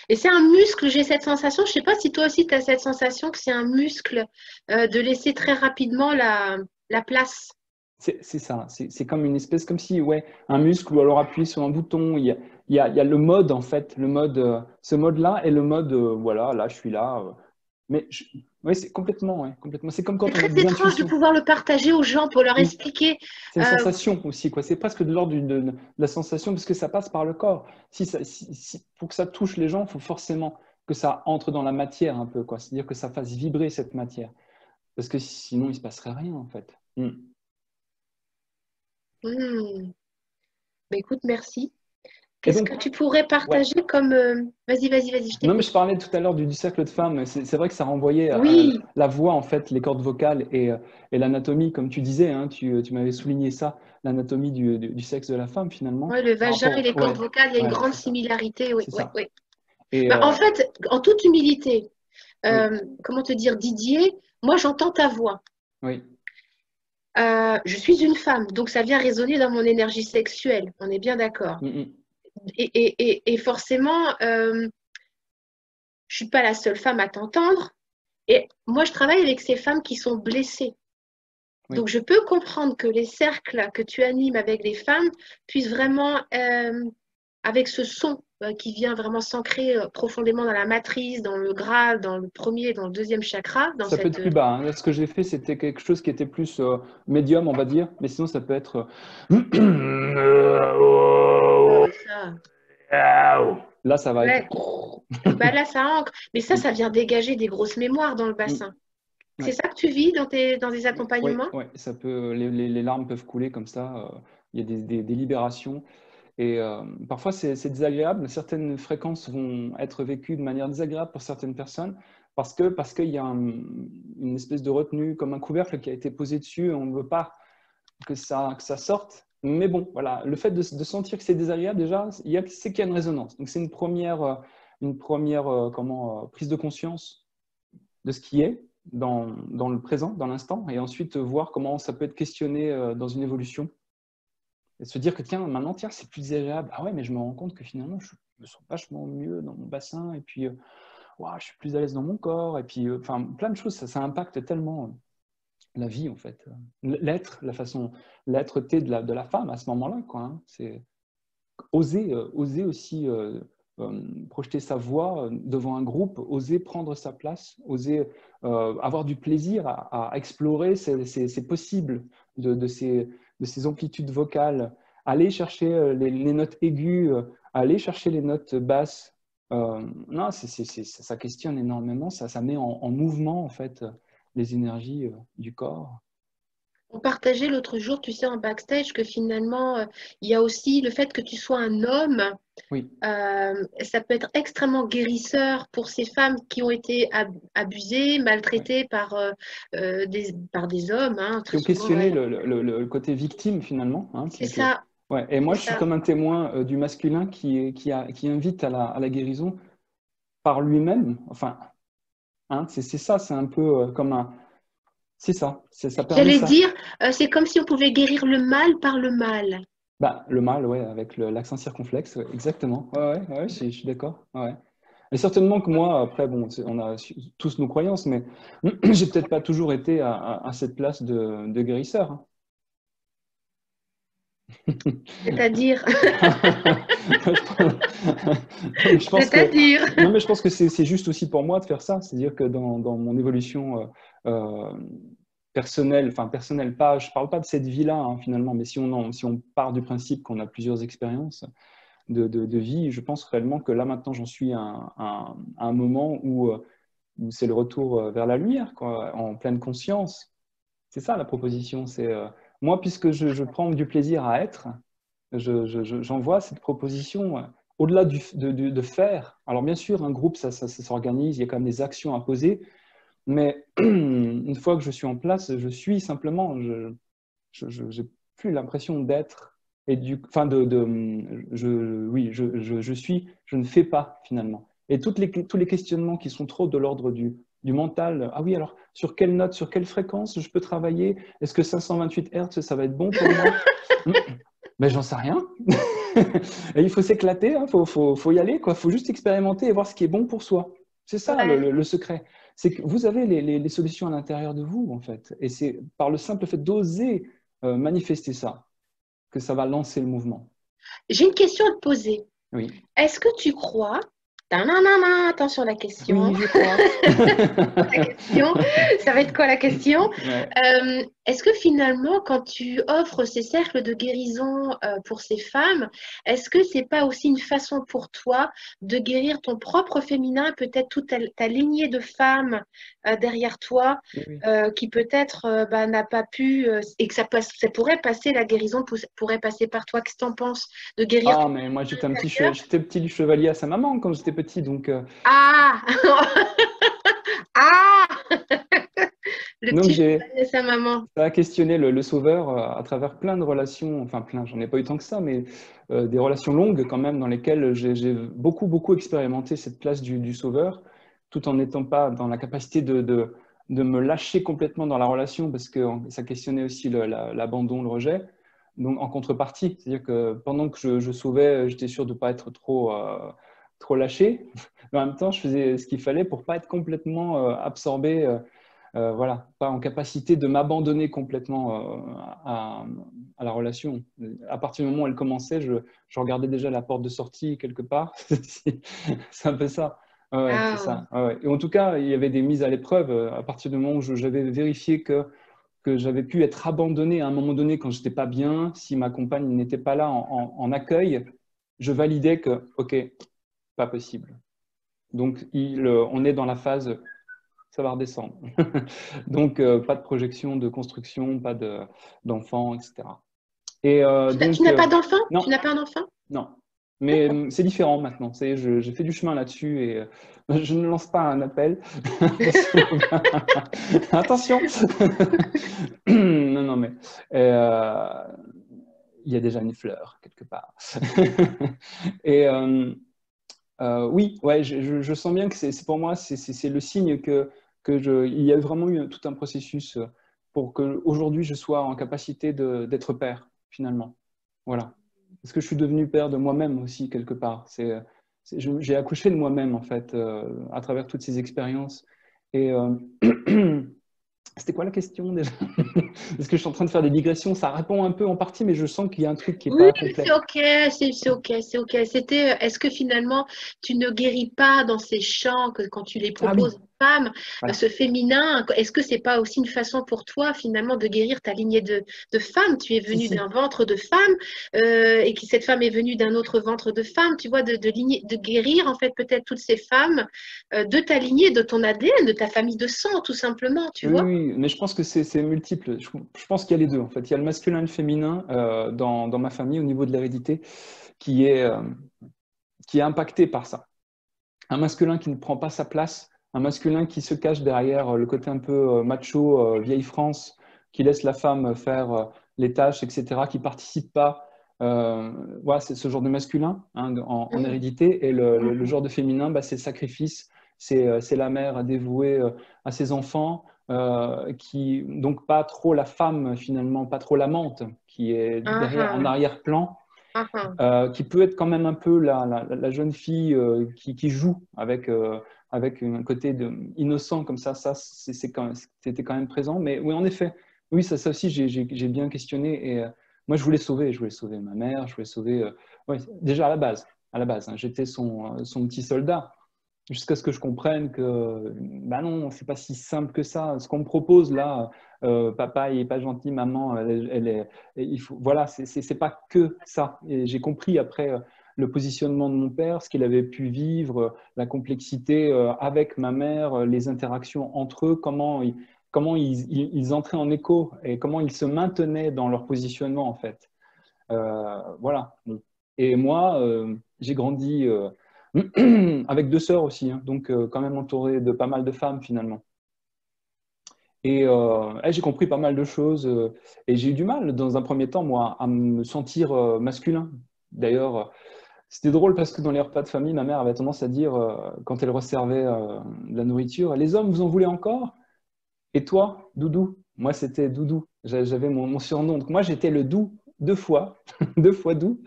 Et c'est un muscle, j'ai cette sensation. Je sais pas si toi aussi tu as cette sensation que c'est un muscle de laisser très rapidement la place. C'est ça, c'est comme une espèce, comme si, ouais, un muscle ou alors appuyer sur un bouton. Il y a le mode, en fait, ce mode-là et le mode, voilà, là, je suis là. Mais, ouais, c'est complètement, ouais, complètement. C'est comme C'est quand on a très des étrange de intuitions. pouvoir le partager aux gens pour leur Oui, expliquer. c'est une Euh, sensation aussi, quoi. C'est presque de l'ordre de la sensation parce que ça passe par le corps. Pour que ça touche les gens, il faut forcément que ça entre dans la matière un peu, quoi. C'est-à-dire que ça fasse vibrer cette matière. Parce que sinon, il ne se passerait rien, en fait. hmm. Bah, écoute, merci. Et Qu'est-ce donc, que tu pourrais ouais. partager comme... Vas-y, vas-y, vas-y, je Non, mais je t'écoute. parlais tout à l'heure du cercle de femmes. C'est vrai que ça renvoyait à Oui, la voix, en fait, les cordes vocales et l'anatomie, comme tu disais, hein, tu m'avais souligné ça, l'anatomie du sexe de la femme, finalement, ouais, le par vagin et rapport. les cordes Ouais, vocales, il y a une voilà, grande c'est ça. similarité. Oui, C'est oui, ça. oui. Et Bah, en fait, en toute humilité, oui, comment te dire, Didier, moi j'entends ta voix. oui, Je suis une femme, donc ça vient résonner dans mon énergie sexuelle. On est bien d'accord. mm, Et forcément, je suis pas la seule femme à t'entendre. Et moi, je travaille avec ces femmes qui sont blessées. Oui. Donc, je peux comprendre que les cercles que tu animes avec les femmes puissent vraiment, avec ce son qui vient vraiment s'ancrer profondément dans la matrice, dans le Graal, dans le premier et dans le deuxième chakra, dans Ça peut cette... être plus bas, hein. Là, ce que j'ai fait, c'était quelque chose qui était plus médium, on va dire. Mais sinon, ça peut être. ça. Là, ça va être. Ouais. Bah là, ça ancre. Mais ça vient dégager des grosses mémoires dans le bassin. C'est Ouais. ça que tu vis dans tes Oui, accompagnements? ouais, ça peut, les larmes peuvent couler comme ça. Il y a des libérations. Et parfois, c'est désagréable. Certaines fréquences vont être vécues de manière désagréable pour certaines personnes parce qu'il y a une espèce de retenue, comme un couvercle qui a été posé dessus et on ne veut pas que ça sorte. Mais bon, voilà, le fait de sentir que c'est désagréable, déjà, c'est qu'il y a une résonance. Donc, c'est une première prise de conscience de ce qui est dans le présent, dans l'instant, et ensuite voir comment ça peut être questionné dans une évolution. Et se dire que tiens, maintenant, tiens, c'est plus désagréable. Ah ouais, mais je me rends compte que finalement, je me sens vachement mieux dans mon bassin, et puis wow, je suis plus à l'aise dans mon corps, et puis enfin, plein de choses, ça impacte tellement la vie, en fait. L'être, la façon, l'être-té de la femme à ce moment-là, quoi. Hein. C'est oser aussi projeter sa voix devant un groupe, oser prendre sa place, oser avoir du plaisir à explorer ces possibles de ces amplitudes vocales, aller chercher les notes aiguës, aller chercher les notes basses. Non, ça questionne énormément, ça met en mouvement en fait les énergies du corps. On partageait l'autre jour, tu sais, en backstage, que finalement, il y a aussi le fait que tu sois un homme. Oui, Ça peut être extrêmement guérisseur pour ces femmes qui ont été abusées, ouais. maltraitées par des hommes, hein, Qui très ont souvent. questionné Ouais. le côté victime finalement. Hein, C'est ça, ouais. Et c'est moi, je suis ça. comme un témoin du masculin qui invite à la guérison par lui-même. Enfin, hein, c'est ça, c'est un peu comme un... C'est ça, ça permet J'allais ça. dire, c'est comme si on pouvait guérir le mal par le mal. Bah, le mal, ouais, avec l'accent circonflexe, ouais, exactement. Ouais, ouais, ouais, je suis d'accord. Ouais. Et certainement que moi, après, bon, on a tous nos croyances, mais j'ai peut-être pas toujours été à cette place de guérisseur. Hein. C'est-à-dire, je pense que c'est-à-dire. non, mais je pense que c'est juste aussi pour moi de faire ça, c'est-à-dire que dans mon évolution personnelle, enfin personnelle, pas, je parle pas de cette vie-là hein, finalement, mais si on part du principe qu'on a plusieurs expériences de vie, je pense réellement que là maintenant j'en suis à un moment où c'est le retour vers la lumière, quoi, en pleine conscience. C'est ça la proposition. C'est moi, puisque je prends du plaisir à être, j'envoie cette proposition au-delà de faire. Alors bien sûr, un groupe, ça s'organise, il y a quand même des actions à poser, mais une fois que je suis en place, je suis simplement, je n'ai plus l'impression d'être et enfin oui, je suis, je ne fais pas finalement. Et tous les questionnements qui sont trop de l'ordre du mental, ah oui, alors sur quelle note, sur quelle fréquence je peux travailler? Est-ce que 528 Hertz, ça va être bon pour moi? Ben, j'en sais rien. Et il faut s'éclater, il faut y aller, quoi. Faut juste expérimenter et voir ce qui est bon pour soi. C'est ça Ouais. le secret. C'est que vous avez les solutions à l'intérieur de vous, en fait. Et c'est par le simple fait d'oser manifester ça que ça va lancer le mouvement. J'ai une question à te poser. Oui. Est-ce que tu crois... Tananana, attention à la question. Oui, je crois. La question, ça va être quoi la question? Ouais. Est-ce que finalement, quand tu offres ces cercles de guérison pour ces femmes, est-ce que c'est pas aussi une façon pour toi de guérir ton propre féminin, peut-être toute ta lignée de femmes derrière toi, Oui, oui. qui peut-être bah, n'a pas pu, et que ça pourrait passer, la guérison pourrait passer par toi. Qu'est-ce que tu en penses de guérir Ah, ton mais moi, intérieur? j'étais petit chevalier à sa maman quand j'étais petit, donc Ah! Ah! Le donc petit j'ai cheval de sa maman. ça a questionné le sauveur à travers plein de relations, enfin plein, j'en ai pas eu tant que ça, mais des relations longues quand même dans lesquelles j'ai beaucoup expérimenté cette place du sauveur, tout en n'étant pas dans la capacité de me lâcher complètement dans la relation parce que ça questionnait aussi l'abandon, le rejet. Donc en contrepartie, c'est-à-dire que pendant que je sauvais, j'étais sûr de ne pas être trop lâché, mais en même temps, je faisais ce qu'il fallait pour pas être complètement absorbé voilà, pas en capacité de m'abandonner complètement à la relation. À partir du moment où elle commençait, je regardais déjà la porte de sortie quelque part. C'est un peu ça. Ouais, c'est Ah, ça. Ouais. Et en tout cas, il y avait des mises à l'épreuve à partir du moment où j'avais vérifié que j'avais pu être abandonné à un moment donné quand j'étais pas bien, si ma compagne n'était pas là en accueil, je validais que, OK, pas possible. Donc, on est dans la phase, ça va redescendre. Donc, pas de projection de construction, pas d'enfants, etc. Et tu donc, n'as pas d'enfant? Tu non, n'as pas un enfant? non. Mais D'accord. c'est différent maintenant. J'ai fait du chemin là-dessus et je ne lance pas un appel. Attention. Non, non, mais il y a déjà une fleur quelque part. Et oui, ouais, je sens bien que c'est pour moi, c'est le signe il y a vraiment eu tout un processus pour que aujourd'hui je sois en capacité d'être père finalement. Voilà. Parce que je suis devenu père de moi-même aussi quelque part. J'ai accouché de moi-même en fait à travers toutes ces expériences. Et c'était quoi la question déjà? Parce que je suis en train de faire des digressions. Ça répond un peu en partie, mais je sens qu'il y a un truc qui n'est Oui, pas mais complet. c'est OK, c'est OK, c'est OK. C'était, est-ce que finalement, tu ne guéris pas dans ces chants que quand tu les Ah oui, proposes aux femmes, voilà. ce féminin, est-ce que c'est pas aussi une façon pour toi finalement de guérir ta lignée de femme? Tu es Si, venu d'un si. ventre de femme et que cette femme est venue d'un autre ventre de femme, tu vois, de guérir en fait peut-être toutes ces femmes de ta lignée, de ton ADN, de ta famille de sang, tout simplement, tu Oui, vois? oui, mais je pense que c'est multiple. Je pense qu'il y a les deux, en fait. Il y a le masculin et le féminin dans ma famille au niveau de l'hérédité qui qui est impacté par ça. Un masculin qui ne prend pas sa place, un masculin qui se cache derrière le côté un peu macho, vieille France, qui laisse la femme faire les tâches, etc., qui participe pas. Voilà, c'est ce genre de masculin hein, en Mm. hérédité. Et le genre de féminin, bah, c'est le sacrifice, c'est la mère dévouée à ses enfants, qui donc pas trop la femme finalement, pas trop l'amante, qui est Ah, derrière en ah, arrière-plan ah, ah. qui peut être quand même un peu la jeune fille qui joue avec un côté innocent comme ça c'était quand même présent. Mais oui, en effet, oui, ça aussi, j'ai bien questionné. Et moi, je voulais sauver ma mère, je voulais sauver. Ouais, déjà à la base hein, j'étais son petit soldat jusqu'à ce que je comprenne que bah non, c'est pas si simple que ça. Ce qu'on me propose là, papa il est pas gentil, maman elle est, il faut, voilà, c'est pas que ça. Et j'ai compris après le positionnement de mon père, ce qu'il avait pu vivre, la complexité avec ma mère, les interactions entre eux, ils entraient en écho et comment ils se maintenaient dans leur positionnement en fait. Voilà. Et moi, j'ai grandi avec deux sœurs aussi, hein, donc quand même entouré de pas mal de femmes finalement. Et j'ai compris pas mal de choses et j'ai eu du mal dans un premier temps, moi, à me sentir masculin. D'ailleurs, c'était drôle parce que dans les repas de famille, ma mère avait tendance à dire, quand elle resservait de la nourriture, les hommes, vous en voulez encore? Et toi, Doudou? Moi, c'était Doudou. J'avais mon surnom. Donc, moi, j'étais le doux deux fois, deux fois doux.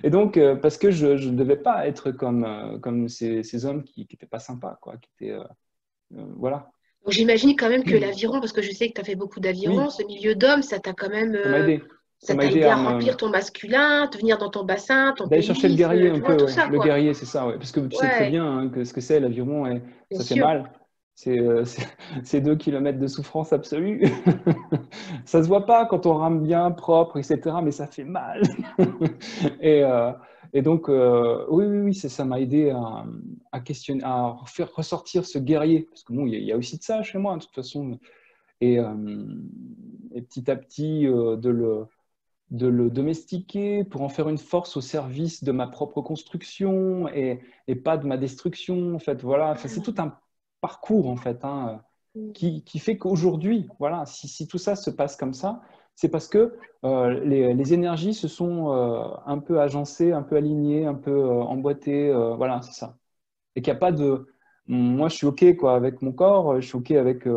Et donc, parce que je ne devais pas être comme ces hommes qui n'étaient pas sympas, quoi, qui étaient, voilà. Donc, j'imagine quand même que l'aviron, parce que je sais que tu as fait beaucoup d'aviron, Oui, ce milieu d'hommes, ça t'a quand même, ça m'a aidé. Ça ça m'a t'a aidé aidé à à remplir ton masculin, te venir dans ton bassin, ton d'aller chercher le pénis, guerrier un tu vois, peu, tout ouais. ça, Le quoi. guerrier, c'est ça, ouais. Parce que tu sais très Ouais, bien hein, que ce que c'est l'aviron, et bien ça fait sûr. mal. C'est 2 kilomètres de souffrance absolue. Ça se voit pas quand on rame bien, propre, etc. Mais ça fait mal. Et, et donc, oui, oui, oui, ça m'a aidé à questionner, à faire ressortir ce guerrier. Parce que bon, il y a aussi de ça chez moi, de toute façon. Et, et petit à petit, de le domestiquer pour en faire une force au service de ma propre construction et pas de ma destruction. En fait, voilà, enfin, c'est tout un parcours en fait hein, qui fait qu'aujourd'hui, voilà, si tout ça se passe comme ça, c'est parce que les énergies se sont un peu agencées, un peu alignées, un peu emboîtées. Voilà, c'est ça. Et qu'il n'y a pas de. Moi, je suis OK quoi, avec mon corps, je suis OK avec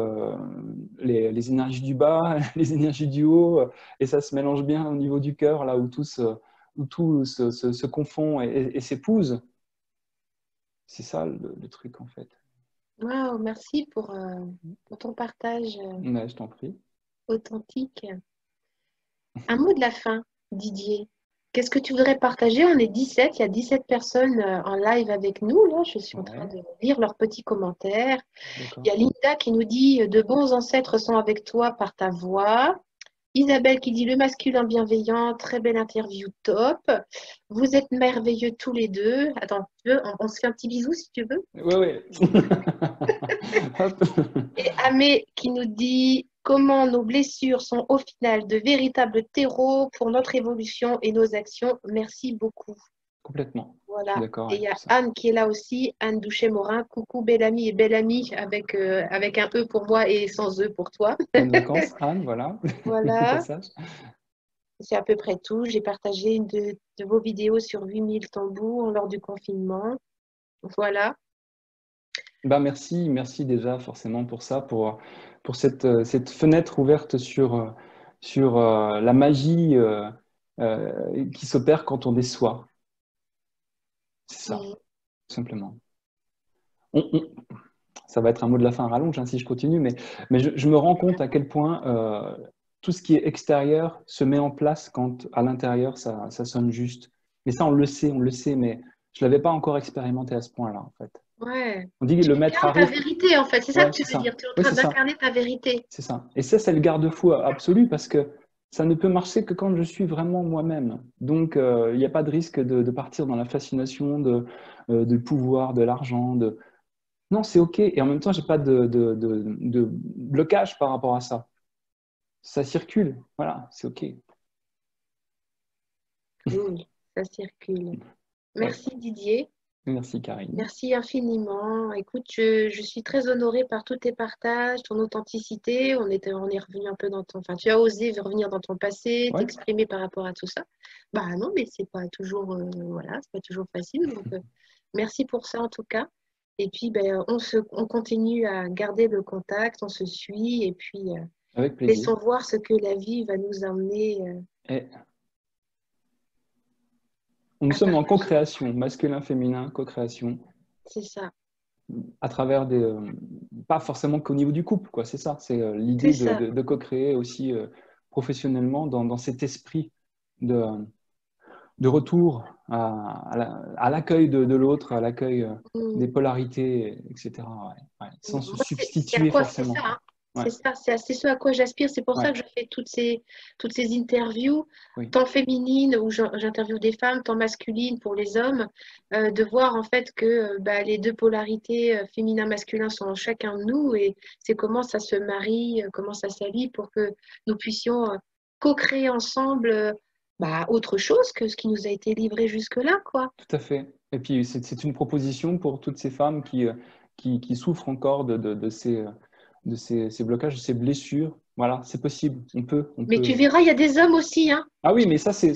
les énergies du bas, les énergies du haut, et ça se mélange bien au niveau du cœur, là où tout se confond et s'épouse. C'est ça le truc, en fait. Waouh, merci pour ton partage Ouais, je t'en prie. authentique. Un mot de la fin, Didier. Qu'est-ce que tu voudrais partager? On est 17, il y a 17 personnes en live avec nous. Là, je suis en train Ouais, de lire leurs petits commentaires. Il y d'accord. a Linda qui nous dit de bons ancêtres sont avec toi par ta voix. Isabelle qui dit le masculin bienveillant, très belle interview, top. Vous êtes merveilleux tous les deux. Attends, tu veux, on se fait un petit bisou si tu veux. Ouais, ouais. Hop. Et Amé qui nous dit comment nos blessures sont au final de véritables terreaux pour notre évolution et nos actions. Merci beaucoup. Complètement. Je suis Voilà. d'accord Et il avec y tout a ça. Anne qui est là aussi, Anne Douchet-Morin. Coucou belle amie et belle amie avec un E pour moi et sans E pour toi. Bonnes vacances, Anne, voilà. Au Voilà. passage. C'est à peu près tout. J'ai partagé une de vos vidéos sur 8000 tambours lors du confinement. Voilà. Ben merci, merci déjà forcément pour ça, pour cette fenêtre ouverte sur la magie qui s'opère quand on déçoit. C'est ça, Mm. tout simplement. On- on- Ça va être un mot de la fin à rallonge hein, si je continue, mais je me rends compte à quel point tout ce qui est extérieur se met en place quand à l'intérieur ça sonne juste. Mais ça, on le sait, mais je ne l'avais pas encore expérimenté à ce point-là, en fait. Ouais. On dit que Tu le maître incarnes ta arrive. vérité, en fait. C'est ça Ouais, que tu c'est veux ça. dire. Tu es en Oui, train c'est ça. d'incarner ta vérité. C'est ça. Et ça, c'est le garde-fou absolu parce que ça ne peut marcher que quand je suis vraiment moi-même. Donc, il n'y a pas de risque de partir dans la fascination du pouvoir, de l'argent. Non, c'est OK. Et en même temps, j'ai pas de blocage par rapport à ça. Ça circule. Voilà, c'est OK. Cool. Ça circule. Ouais. Merci Didier. Merci, Karine. Merci infiniment. Écoute, je suis très honorée par tous tes partages, ton authenticité. On est revenu un peu dans ton, enfin, tu as osé revenir dans ton passé, Ouais, t'exprimer par rapport à tout ça. Bah non, mais c'est pas toujours, voilà, c'est pas toujours facile. Donc, merci pour ça en tout cas. Et puis, ben, on continue à garder le contact, on se suit et puis avec plaisir. laissons voir ce que la vie va nous emmener Et nous à sommes en partager. co-création, masculin, féminin, co-création, C'est ça, à travers pas forcément qu'au niveau du couple, quoi. C'est ça. C'est c'est l'idée ça. de co-créer aussi professionnellement dans cet esprit de, de retour à l'accueil de l'autre, à l'accueil des Mm. polarités, etc. Ouais, ouais. Sans se Moi, c'est à substituer quoi c'est ça, forcément, hein. quoi. Ouais, C'est ça, c'est ce à quoi j'aspire. C'est pour ouais, ça que je fais toutes ces interviews, oui, tant féminines où j'interviewe des femmes, tant masculines pour les hommes, de voir en fait que bah, les deux polarités féminin-masculin sont en chacun de nous et c'est comment ça se marie, comment ça s'allie pour que nous puissions co-créer ensemble bah, autre chose que ce qui nous a été livré jusque-là, quoi. tout à fait. Et puis, c'est une proposition pour toutes ces femmes qui souffrent encore ces blocages, de ces blessures. Voilà, c'est possible. On Mais tu peut. verras, il y a des hommes aussi, hein. Ah oui, mais ça, c'est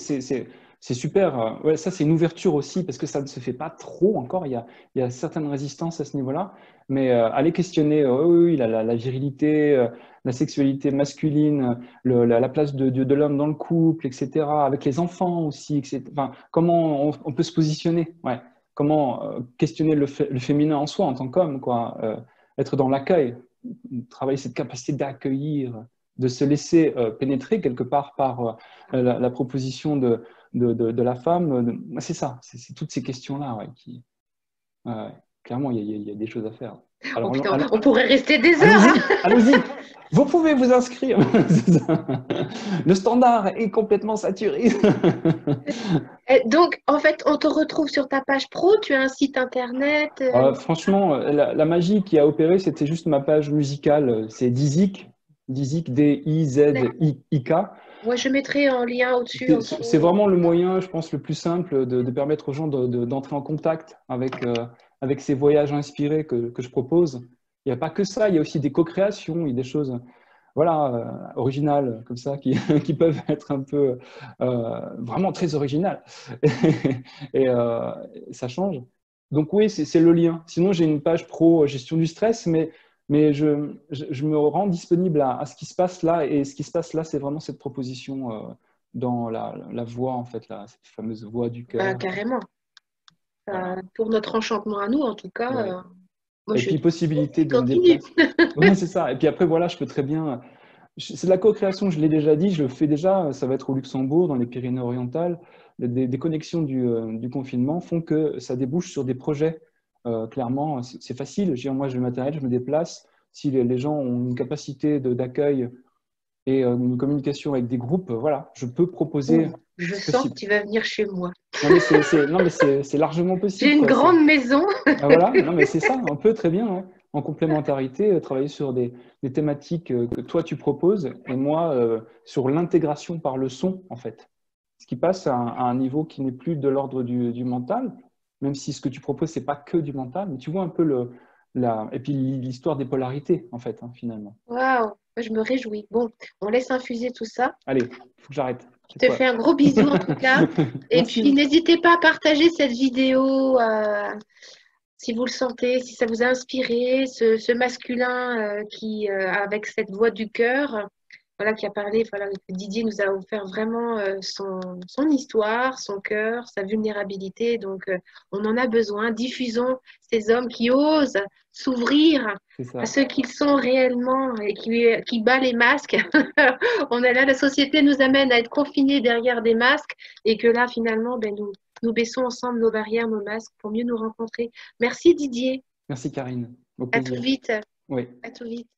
super. Ouais, ça, c'est une ouverture aussi, parce que ça ne se fait pas trop encore. Il y a certaines résistances à ce niveau-là. Mais aller questionner oui, oui, la virilité, la sexualité masculine, la place de l'homme dans le couple, etc., avec les enfants aussi, etc. Enfin, comment on peut se positionner, ouais. Comment questionner le féminin en soi, en tant qu'homme, quoi. Être dans l'accueil, travailler cette capacité d'accueillir, de se laisser pénétrer quelque part par la proposition de la femme. C'est ça, c'est toutes ces questions-là ouais, ouais, clairement, il y a des choses à faire. Oh Alors, putain, on pourrait rester des heures, allons-y, hein. allons-y. Vous pouvez vous inscrire. Le standard est complètement saturé. Donc, en fait, on te retrouve sur ta page pro, tu as un site internet. Franchement, la magie qui a opéré, c'était juste ma page musicale. C'est Dizik, Dizik, D-I-Z-I-K. Moi, je mettrai en lien au-dessus, en C'est dessous. vraiment le moyen, je pense, le plus simple de permettre aux gens d'entrer en contact avec ces voyages inspirés que je propose. Il n'y a pas que ça, il y a aussi des co-créations, il y a des choses voilà, originales comme ça qui peuvent être un peu vraiment très originales. Et ça change. Donc oui, c'est le lien. Sinon, j'ai une page pro gestion du stress, mais je me rends disponible à ce qui se passe là. Et ce qui se passe là, c'est vraiment cette proposition dans la voix, en fait, cette fameuse voix du Bah, cœur. carrément. Voilà. Pour notre enchantement à nous, en tout cas, Ouais. Moi, Et je puis, possibilité de me continue. déplacer. Oui, c'est ça. Et puis après, voilà, je peux très bien. C'est de la co-création, je l'ai déjà dit, je le fais déjà. Ça va être au Luxembourg, dans les Pyrénées-Orientales. Des connexions du confinement font que ça débouche sur des projets. Clairement, c'est facile. Je veux dire, moi, j'ai le matériel, je me déplace. Si les gens ont une capacité d'accueil et une communication avec des groupes, voilà, je peux proposer. Ouh, je C'est sens que possible. tu vas venir chez moi. Non, mais non, mais c'est largement J'ai possible, une quoi. grande maison. Ah, voilà, non mais c'est ça, on peut très bien, hein, en complémentarité, travailler sur des thématiques que toi tu proposes et moi sur l'intégration par le son en fait. Ce qui passe à un niveau qui n'est plus de l'ordre du mental, même si ce que tu proposes c'est pas que du mental, mais tu vois un peu et puis l'histoire des polarités en fait, hein, finalement. Waouh, moi, je me réjouis. Bon, on laisse infuser tout ça. Allez, il faut que j'arrête. Je C'est te quoi? fais un gros bisou en tout cas. Et puis, Merci. n'hésitez pas à partager cette vidéo si vous le sentez, si ça vous a inspiré, ce masculin avec cette voix du cœur, voilà, qui a parlé. Voilà, Didier nous a offert vraiment son histoire, son cœur, sa vulnérabilité. Donc, on en a besoin. Diffusons ces hommes qui osent s'ouvrir C'est à ça. ce qu'ils sont réellement et qui bat les masques. On est là, la société nous amène à être confinés derrière des masques et que là, finalement, ben, nous baissons ensemble nos barrières, nos masques pour mieux nous rencontrer. Merci Didier. Merci Karine. Au À tout plaisir. vite. Oui. À tout vite.